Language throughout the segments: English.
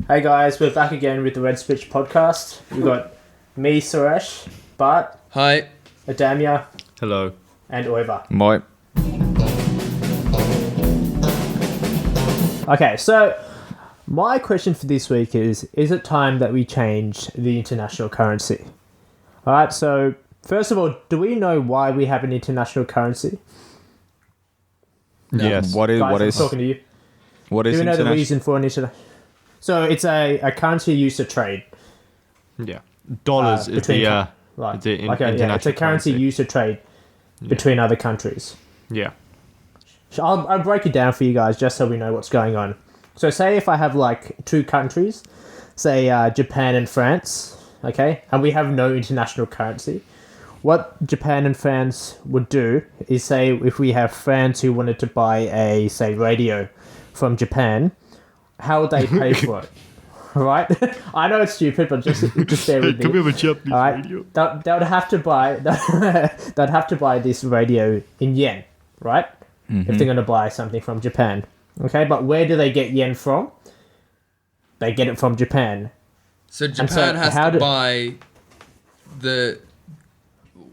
Hey guys, we're back again with the Red Switch podcast. We've got me, Suresh, Bart, Hi. Adamya, Hello. and Oiva. Moi. Okay, so my question for this week is it time that we change the international currency? Alright, so first of all, do we know why we have an international currency? Yes. What Guys, I'm is talking to you. what is Do we know the international? reason for an international... So it's a currency used to trade. Yeah. Dollars is between the Right. the in- Okay, yeah, international it's a currency used to trade between other countries. Yeah. So I'll break it down for you guys just so we know what's going on. So say if I have like two countries, say Japan and France, okay, and we have no international currency, what Japan and France would do is say if we have France who wanted to buy a, say, radio from Japan, how would they pay for it? Right? I know it's stupid, but just bear with me. Can we have a Japanese All right? radio? They would have to buy they'd have to buy this radio in yen, right? If they're going to buy something from Japan. Okay, but where do they get yen from? They get it from Japan. So Japan has how to buy the...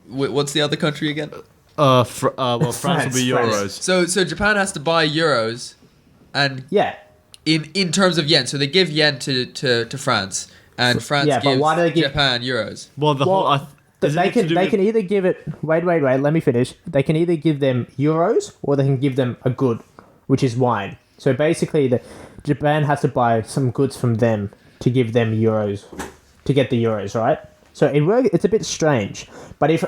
What's the other country again? France will be France. euros. So Japan has to buy euros, and Yeah. in terms of yen. So they give yen to France, and France Yeah, but gives why do they give- Japan euros. Well, the whole They can either give it... Wait, let me finish. They can either give them euros or they can give them a good, which is wine. So basically, Japan has to buy some goods from them to give them euros, to get the euros, right? So it's a bit strange. But if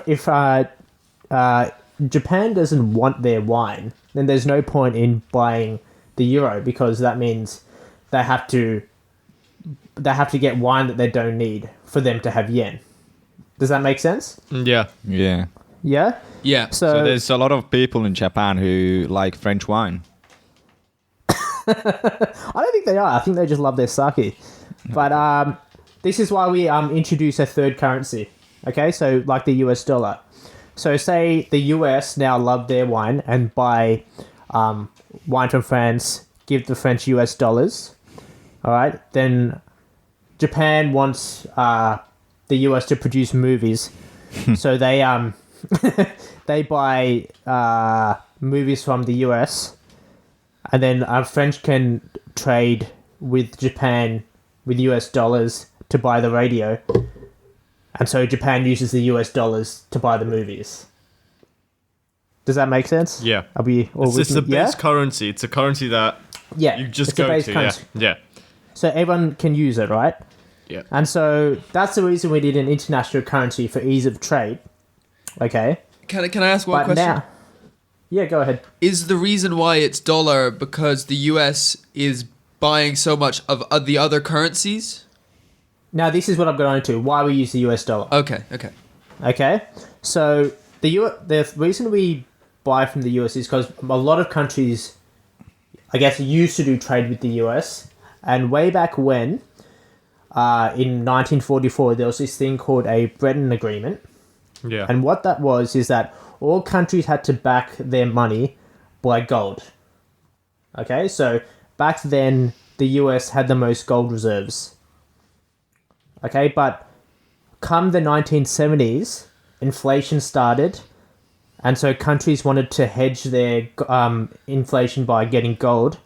Japan doesn't want their wine, then there's no point in buying the euro because that means they have to get wine that they don't need for them to have yen. Does that make sense? Yeah. Yeah. Yeah? Yeah. So there's a lot of people in Japan who like French wine. I don't think they are. I think they just love their sake. But this is why we introduce a third currency. Okay, so like the US dollar. So say the US now love their wine and buy wine from France, give the French US dollars. All right, then Japan wants the US to produce movies, so they they buy movies from the US, and then French can trade with Japan with US dollars to buy the radio, and so Japan uses the US dollars to buy the movies. Does that make sense? Yeah. Are we all It's with just me? the Yeah? base currency. It's a currency that Yeah, you just it's a go base to. currency. Yeah. So everyone can use it, right? Yeah. And so that's the reason we did an international currency for ease of trade. Okay. Can I ask one But question? now, yeah, go ahead. Is the reason why it's dollar because the US is buying so much of the other currencies? Now this is what I'm going to. Why we use the US dollar. Okay. Okay. So the reason we buy from the US is because a lot of countries, I guess, used to do trade with the US, and way back when, in 1944, there was this thing called a Bretton Agreement. Yeah. And what that was is that all countries had to back their money by gold. Okay, so back then, the US had the most gold reserves. Okay, but come the 1970s, inflation started, and so countries wanted to hedge their inflation by getting gold.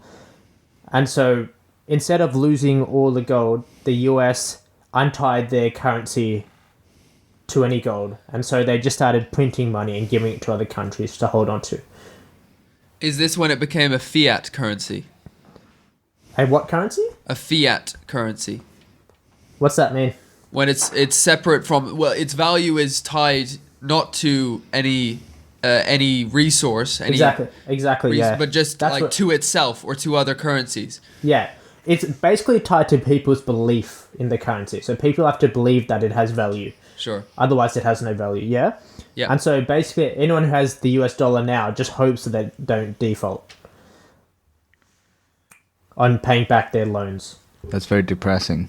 And so instead of losing all the gold, the US untied their currency to any gold. And so they just started printing money and giving it to other countries to hold on to. Is this when it became a fiat currency? A what currency? A fiat currency. What's that mean? When it's separate from, well, its value is tied not to any resource, Exactly, yeah. but just That's like what- to itself or to other currencies. Yeah. It's basically tied to people's belief in the currency. So people have to believe that it has value. Sure. Otherwise, it has no value, yeah? Yeah. And so basically, anyone who has the US dollar now just hopes that they don't default on paying back their loans. That's very depressing.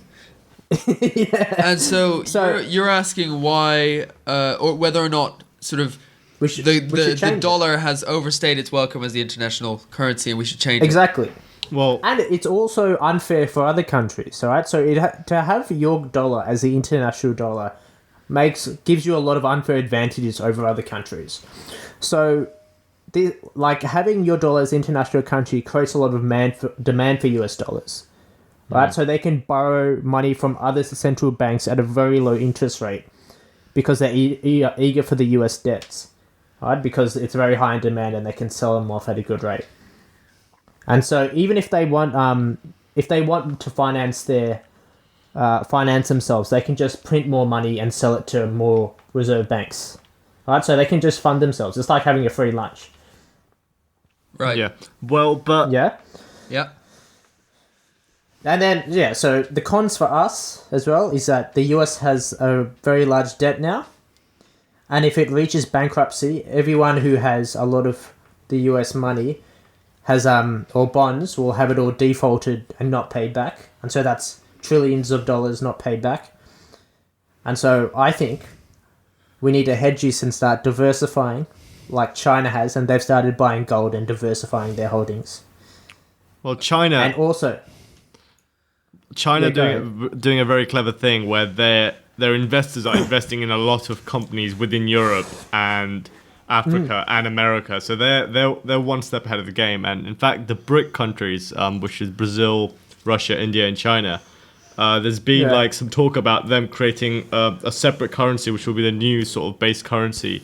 And so, So- you're asking why, or whether or not sort of We should, the we should change it. dollar has overstayed its welcome as the international currency, and we should change it. Exactly. Well, And it's also unfair for other countries, all right? So to have your dollar as the international dollar gives you a lot of unfair advantages over other countries. So, having your dollar as international currency creates a lot of demand for US dollars, right? So they can borrow money from other central banks at a very low interest rate because they're eager for the US debts, right? Because it's very high in demand and they can sell them off at a good rate. And so even if they want to finance themselves, they can just print more money and sell it to more reserve banks, right? So they can just fund themselves. It's like having a free lunch. Right. yeah. Well, but Yeah. Yeah. And then, so the cons for us as well is that the US has a very large debt now. And if it reaches bankruptcy, everyone who has a lot of the US money has or bonds will have it all defaulted and not paid back. And so that's trillions of dollars not paid back. And so I think we need to hedge this and start diversifying like China has, and they've started buying gold and diversifying their holdings. well, China And also... Yeah, go doing a very clever thing where their investors are investing in a lot of companies within Europe and Africa and America. So they're one step ahead of the game. And in fact, the BRIC countries, which is Brazil, Russia, India, and China, there's been like some talk about them creating a separate currency, which will be the new sort of base currency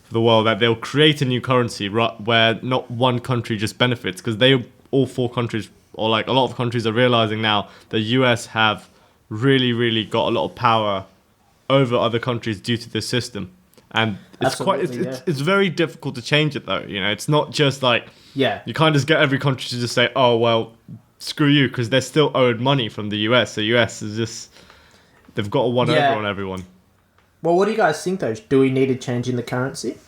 for the world. That they'll create a new currency where not one country just benefits, because all four countries, or like a lot of countries, are realizing now the US have really, really got a lot of power over other countries due to this system. And it's it's very difficult to change it though. You know, it's not just like you can't just get every country to just say, oh well, screw you, because they're still owed money from the US. The US is just, they've got a one over on everyone. Well, what do you guys think though? Do we need a change in the currency?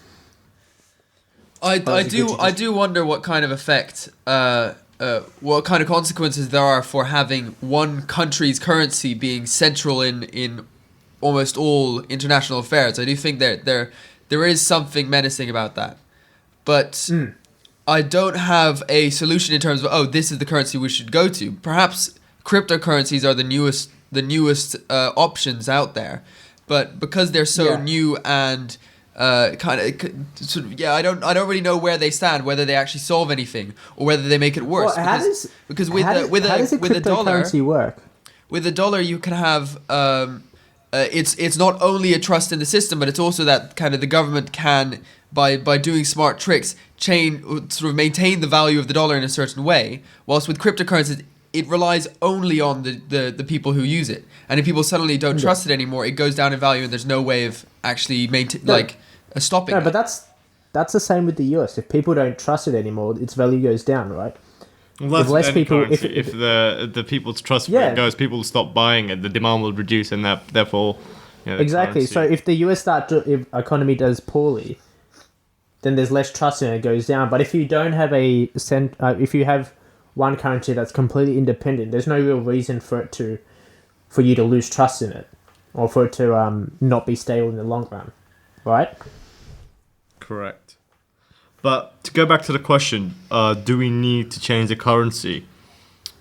I do wonder what kind of effect, what kind of consequences there are for having one country's currency being central in almost all international affairs. I do think that there is something menacing about that, but I don't have a solution in terms of this is the currency we should go to. Perhaps cryptocurrencies are the newest options out there, but because they're so new and I don't really know where they stand, whether they actually solve anything or whether they make it worse. Well, how does a cryptocurrency work? With a dollar, you can have it's not only a trust in the system, but it's also that kind of the government can by doing smart tricks maintain the value of the dollar in a certain way. Whilst with cryptocurrencies, it relies only on the people who use it, and if people suddenly don't trust it anymore, it goes down in value, and there's no way of actually stopping. No, but that's the same with the US. If people don't trust it anymore, its value goes down, right? Well, that's if less people, if the people's trust for it goes, people will stop buying it. The demand will reduce, and therefore, exactly. So if the US if economy does poorly, then there's less trust and it goes down. But if you don't have if you have one currency that's completely independent, there's no real reason for you to lose trust in it, or for it to not be stable in the long run, right? Correct. But to go back to the question, do we need to change the currency?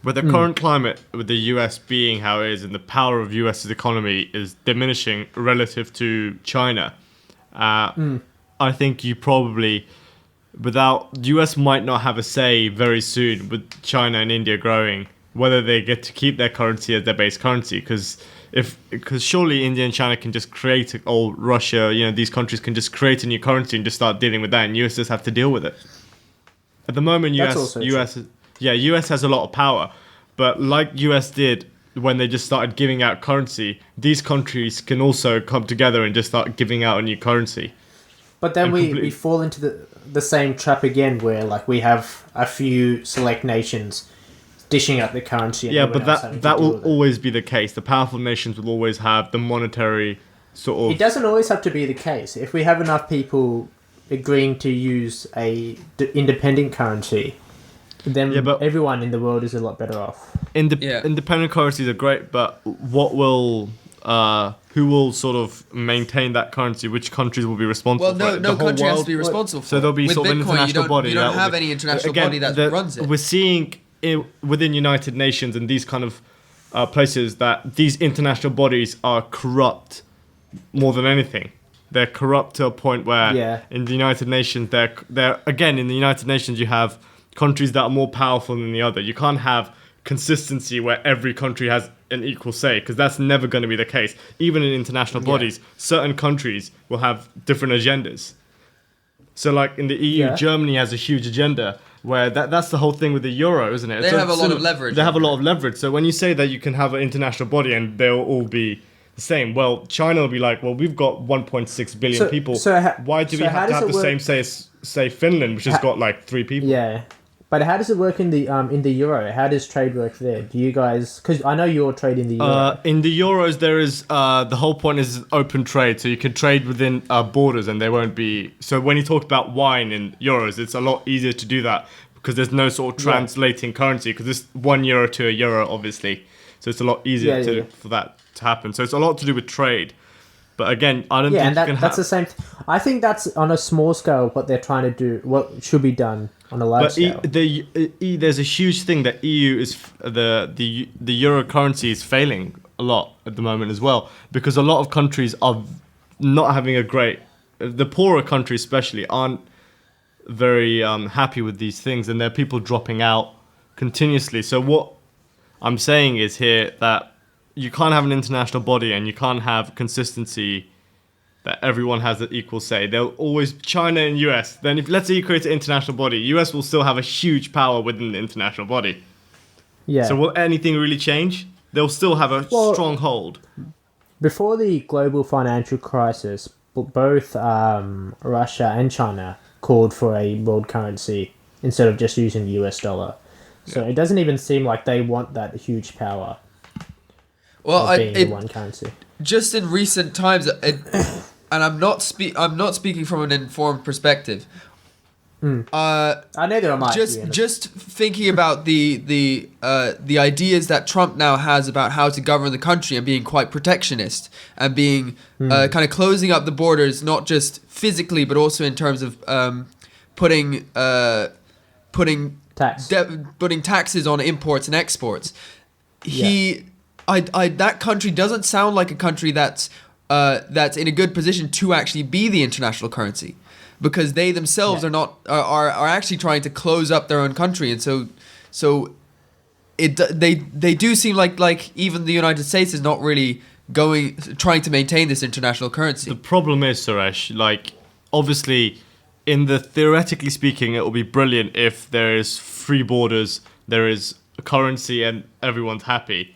With the current climate, with the US being how it is, and the power of US's economy is diminishing relative to China, I think you probably, US might not have a say very soon with China and India growing, whether they get to keep their currency as their base currency, because surely India and China can just create, or Russia, these countries can just create a new currency and just start dealing with that, and US just have to deal with it. At the moment, US has a lot of power, but like US did when they just started giving out currency, these countries can also come together and just start giving out a new currency. But then we fall into the same trap again, where we have a few select nations dishing out the currency. Yeah, but that will always be the case. The powerful nations will always have the monetary sort of... It doesn't always have to be the case. If we have enough people agreeing to use a independent currency, then everyone in the world is a lot better off. Independent currencies are great, but who will sort of maintain that currency? Which countries will be responsible for it? No country has to be responsible for it. So there'll be with sort of Bitcoin, an international body. You don't have any international body that runs it. We're seeing within United Nations and these kind of places that these international bodies are corrupt more than anything. They're corrupt to a point where in the United Nations, they're again in the United Nations you have countries that are more powerful than the other. You can't have consistency where every country has an equal say, because that's never going to be the case. Even in international bodies, certain countries will have different agendas. So like in the EU, Germany has a huge agenda where that's the whole thing with the euro, isn't it? They have a lot of leverage. They have a lot of leverage. So when you say that you can have an international body and they'll all be the same, well, China will be like, well, we've got 1.6 billion people. Why do we have to have the same say as, say, Finland, which has got like 3 people? Yeah. But how does it work in the euro? How does trade work there? Do you guys... Because I know you're trading the euro. In the euros, there is... the whole point is open trade. So you can trade within borders and they won't be... So when you talk about wine in euros, it's a lot easier to do that because there's no sort of translating currency, because it's €1 to a euro, obviously. So it's a lot easier for that to happen. So it's a lot to do with trade. But again, I don't think and that's the same... I think that's on a small scale what they're trying to do, what should be done on a large scale. There's a huge thing that EU is... The euro currency is failing a lot at the moment as well, because a lot of countries are not having a great... The poorer countries especially aren't very happy with these things, and there are people dropping out continuously. So what I'm saying is here that you can't have an international body and you can't have consistency that everyone has an equal say. They'll always... China and US, then if let's say you create an international body, US will still have a huge power within the international body. Yeah. So will anything really change? They'll still have a strong hold. Before the global financial crisis, both Russia and China called for a world currency instead of just using the US dollar. So it doesn't even seem like they want that huge power. Well, being the one currency. Just in recent times, and I'm not speaking from an informed perspective. I know there are just thinking about the ideas that Trump now has about how to govern the country and being quite protectionist and being kind of closing up the borders, not just physically but also in terms of putting taxes on imports and exports. That country doesn't sound like a country that's in a good position to actually be the international currency, because they themselves are actually trying to close up their own country, and so they do seem like even the United States is not really trying to maintain this international currency. The problem is, Suresh, like obviously in the theoretically speaking, it will be brilliant if there is free borders, there is a currency and everyone's happy.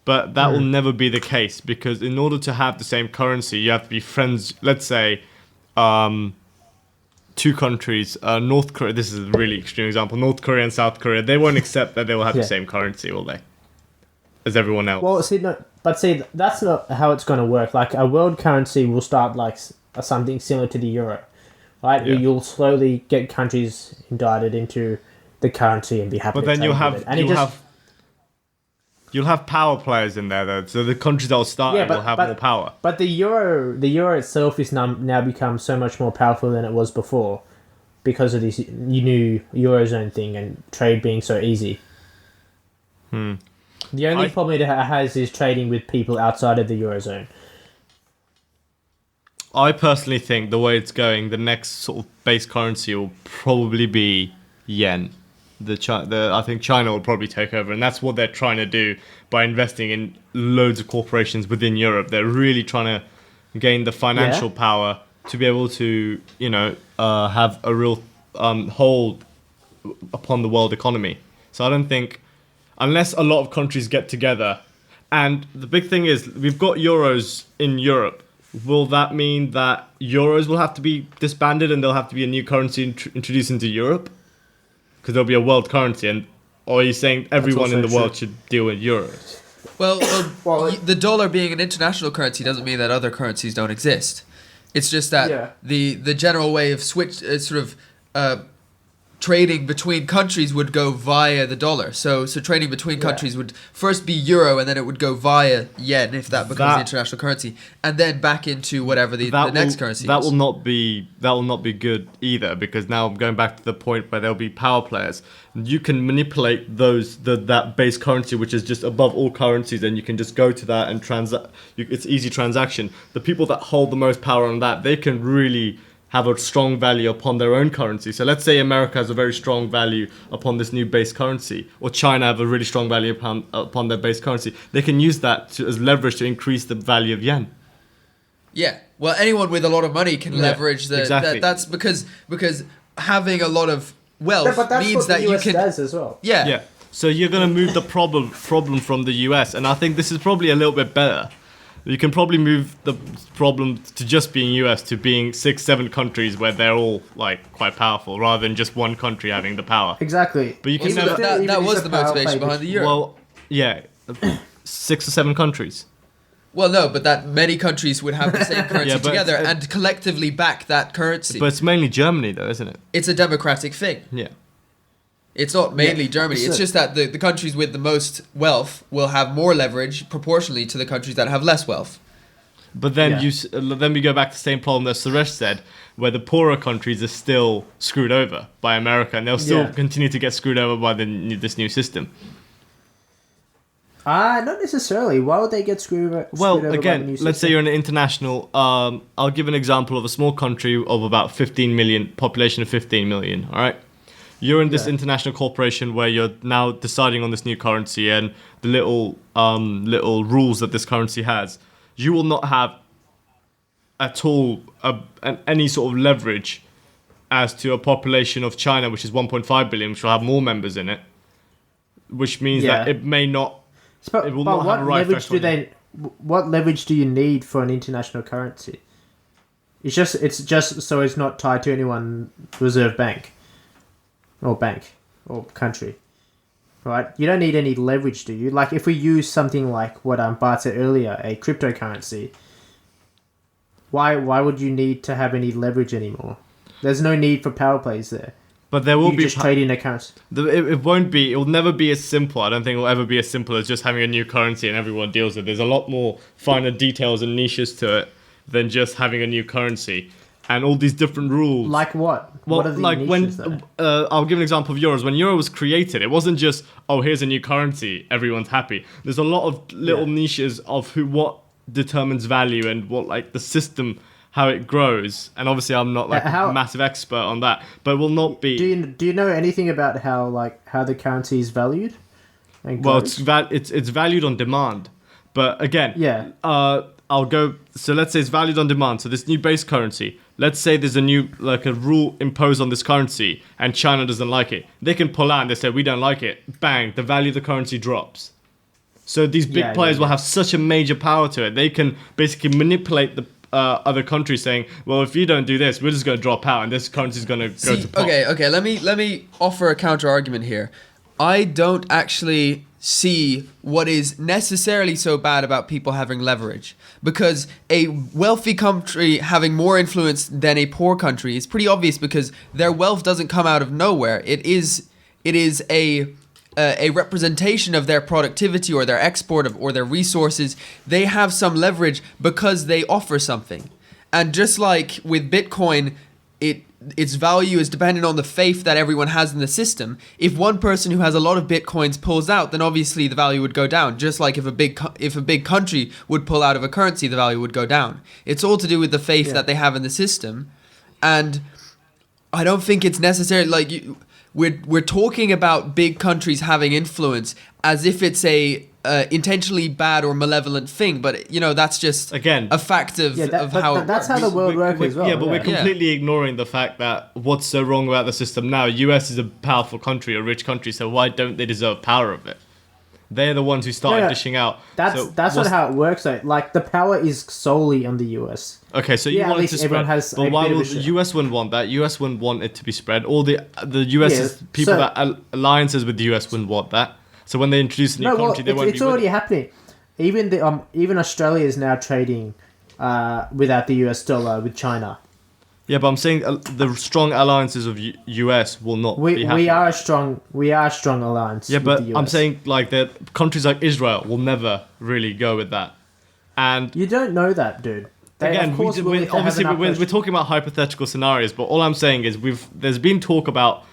But that will never be the case, because in order to have the same currency, you have to be friends. Let's say 2 countries, North Korea, this is a really extreme example, North Korea and South Korea, they won't accept that they will have the same currency, will they? As everyone else. Well, see, that's not how it's going to work. Like, a world currency will start like something similar to the euro, right? Yeah. You'll slowly get countries indicted into the currency and be happy. But then you'll have power players in there, though. So the countries that will start will have more power. But the euro itself is now become so much more powerful than it was before, because of this new eurozone thing and trade being so easy. The only problem it has is trading with people outside of the eurozone. I personally think the way it's going, the next sort of base currency will probably be yen. I think China will probably take over, and that's what they're trying to do by investing in loads of corporations within Europe. They're really trying to gain the financial power to be able to, have a real hold upon the world economy. So I don't think, unless a lot of countries get together, and the big thing is we've got euros in Europe. Will that mean that euros will have to be disbanded and there'll have to be a new currency introduced into Europe? Because there'll be a world currency, or are you saying everyone in the world should deal with euros? Well, the dollar being an international currency doesn't mean that other currencies don't exist. It's just that the general way of trading between countries would go via the dollar. So trading between countries would first be euro, and then it would go via yen if that becomes the international currency, and then back into whatever the next currency. That will not be good either, because now I'm going back to the point where there'll be power players. You can manipulate that base currency, which is just above all currencies, and you can just go to that and transact. It's easy transaction. The people that hold the most power on that, they can really have a strong value upon their own currency. So let's say America has a very strong value upon this new base currency, or China have a really strong value upon their base currency. They can use that as leverage to increase the value of yen. Yeah. Well, anyone with a lot of money can leverage the. Exactly. That's because having a lot of wealth but that's means what that the US you can. does as well. Yeah. Yeah. So you're going to move the problem from the US, and I think this is probably a little bit better. You can probably move the problem to just being US to being 6-7 countries where they're all like quite powerful, rather than just one country having the power. Exactly. But you can Also, never. that was the motivation behind the euro. Well, yeah, 6 or 7 countries. Well, no, but that many countries would have the same currency Yeah, but- together and collectively back that currency. But it's mainly Germany, though, isn't it? It's a democratic thing. Yeah. It's not mainly Germany. So- It's just that the countries with the most wealth will have more leverage proportionally to the countries that have less wealth. But then Yeah. then we go back to the same problem that Suresh said, where the poorer countries are still screwed over by America, and they'll still continue to get screwed over by this new system. Not necessarily. Why would they get screwed over? Well, by the again, new let's say system? you're an international. I'll give an example of a small country of about 15 million, population of 15 million. All right, you're in this international corporation where you're now deciding on this new currency and the little rules that this currency has. You will not have at all any sort of leverage as to a population of China, which is 1.5 billion, which will have more members in it, which means that it may not. But, It will but not what have a right leverage effect do on you. What leverage do you need for an international currency? It's just so it's not tied to anyone's reserve bank, or country, right? You don't need any leverage, do you? Like if we use something like what Bart said earlier, a cryptocurrency. Why would you need to have any leverage anymore? There's no need for power plays there. But there will You be just trade in accounts. It won't be. It will never be as simple. I don't think it will ever be as simple as just having a new currency and everyone deals with it. There's a lot more finer details and niches to it than just having a new currency and all these different rules. Like what? Well, What are the like niches, when though? I'll give an example of euros. When euro was created, it wasn't just here's a new currency, everyone's happy. There's a lot of little niches of what determines value and what like the system. How it grows, and obviously I'm not like a massive expert on that, but it will not be. Do you know anything about how the currency is valued? And Well, grows? it's valued on demand, but again, I'll go. So let's say it's valued on demand. So this new base currency. Let's say there's a new a rule imposed on this currency, and China doesn't like it. They can pull out and they say we don't like it. Bang, the value of the currency drops. So these big players will have such a major power to it. They can basically manipulate the other countries saying, well, if you don't do this, we're just going to drop out and this currency is going to go to pot. Okay, let me offer a counter argument here. I don't actually see what is necessarily so bad about people having leverage, because a wealthy country having more influence than a poor country is pretty obvious, because their wealth doesn't come out of nowhere. It is a representation of their productivity or their export or their resources. They have some leverage because they offer something. And just like with Bitcoin, its value is dependent on the faith that everyone has in the system. If one person who has a lot of Bitcoins pulls out, then obviously the value would go down. Just like if a big country would pull out of a currency, the value would go down. It's all to do with the faith that they have in the system. And I don't think it's necessary. We're talking about big countries having influence as if it's a intentionally bad or malevolent thing, but that's just Again, a fact of how it that's works. how the world works as well. Yeah, but we're completely ignoring the fact that what's so wrong about the system now? US is a powerful country, a rich country, so why don't they deserve power of it? They're the ones who started dishing out. That's not how it works though. Like the power is solely on the US. Okay, so you at want it least to everyone spread, has but a why bit of will a the share. US wouldn't want that? US wouldn't want it to be spread. All the US people that alliances with the US wouldn't want that. So when they introduce a new country, they won't be. It's already happening. Even Australia is now trading without the US dollar with China. Yeah, but I'm saying the strong alliances of US will not be happening. We are a strong alliance. Yeah, with but the US. I'm saying like that countries like Israel will never really go with that. And You don't know that, dude. They, again, of course, will if they have obviously enough we're talking about hypothetical scenarios, but all I'm saying is there's been talk about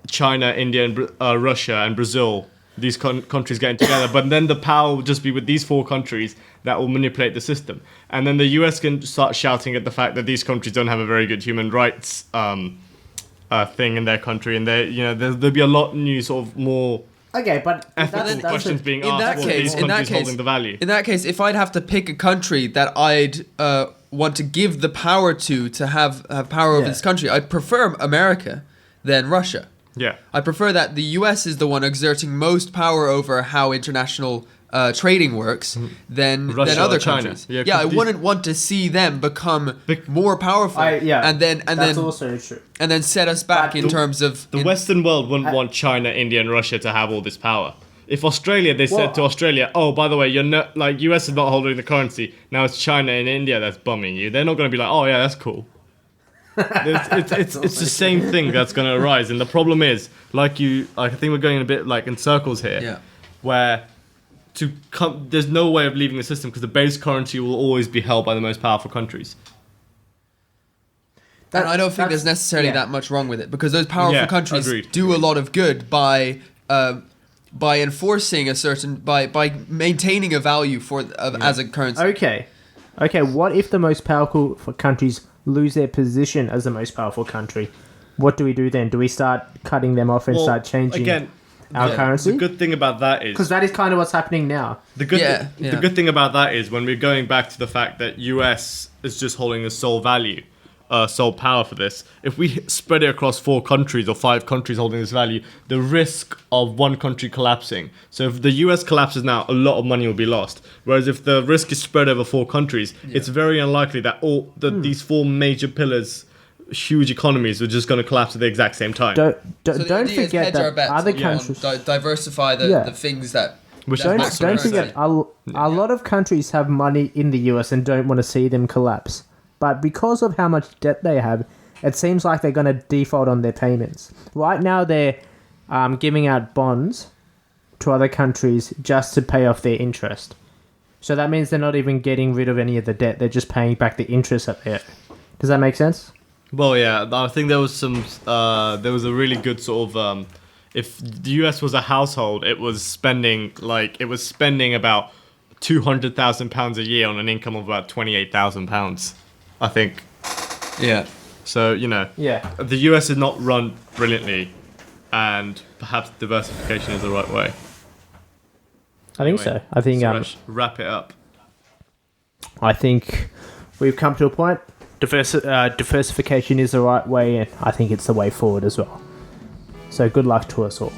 China, India, and Russia and Brazil, these countries getting together, but then the power will just be with these 4 countries that will manipulate the system, and then the US can start shouting at the fact that these countries don't have a very good human rights thing in their country, and there'll be a lot new sort of more. Okay, but ethical questions being in that asked. case, These countries holding the value. In that case, if I'd have to pick a country that I'd want to give the power to have power over this country, I'd prefer America than Russia. Yeah. I prefer that the US is the one exerting most power over how international trading works than Russia other or China. countries. Yeah, I wouldn't want to see them become more powerful. and that's also true. And then set us back in terms of The Western world wouldn't want China, India, and Russia to have all this power. If Australia, they said to Australia, "Oh, by the way, you're not like US is not holding the currency. Now it's China and India that's bumming you." They're not going to be like, "Oh yeah, that's cool." It's the same thing that's going to arise, and the problem is, I think we're going a bit like in circles here, where there's no way of leaving the system because the base currency will always be held by the most powerful countries. And I don't think there's necessarily that much wrong with it because those powerful countries do a lot of good by enforcing by maintaining a value as a currency. Okay. What if the most powerful countries lose their position as the most powerful country? What do we do then? Do we start cutting them off and start changing our currency? The good thing about that is because that is kind of what's happening now. The good thing about that is when we're going back to the fact that US is just holding the sole power for this. If we spread it across 4 countries or 5 countries holding this value, the risk of one country collapsing. So if the US collapses now, a lot of money will be lost. Whereas if the risk is spread over 4 countries, it's very unlikely that these 4 major pillars, huge economies, are just going to collapse at the exact same time. Don't forget that other countries diversify the things that. Don't forget a lot of countries have money in the US and don't want to see them collapse. But because of how much debt they have, it seems like they're going to default on their payments. Right now, they're giving out bonds to other countries just to pay off their interest. So that means they're not even getting rid of any of the debt. They're just paying back the interest that they owe. Does that make sense? Well, yeah. I think there was a really good sort of... if the US was a household, it was spending about £200,000 a year on an income of about £28,000. I think. Yeah. So, the US is not run brilliantly, and perhaps diversification is the right way. I think so. I think Suresh, wrap it up. I think we've come to a point. Diversification is the right way, and I think it's the way forward as well. So good luck to us all.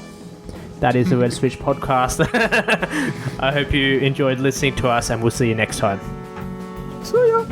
That is the Red Switch podcast. I hope you enjoyed listening to us, and we'll see you next time. See ya.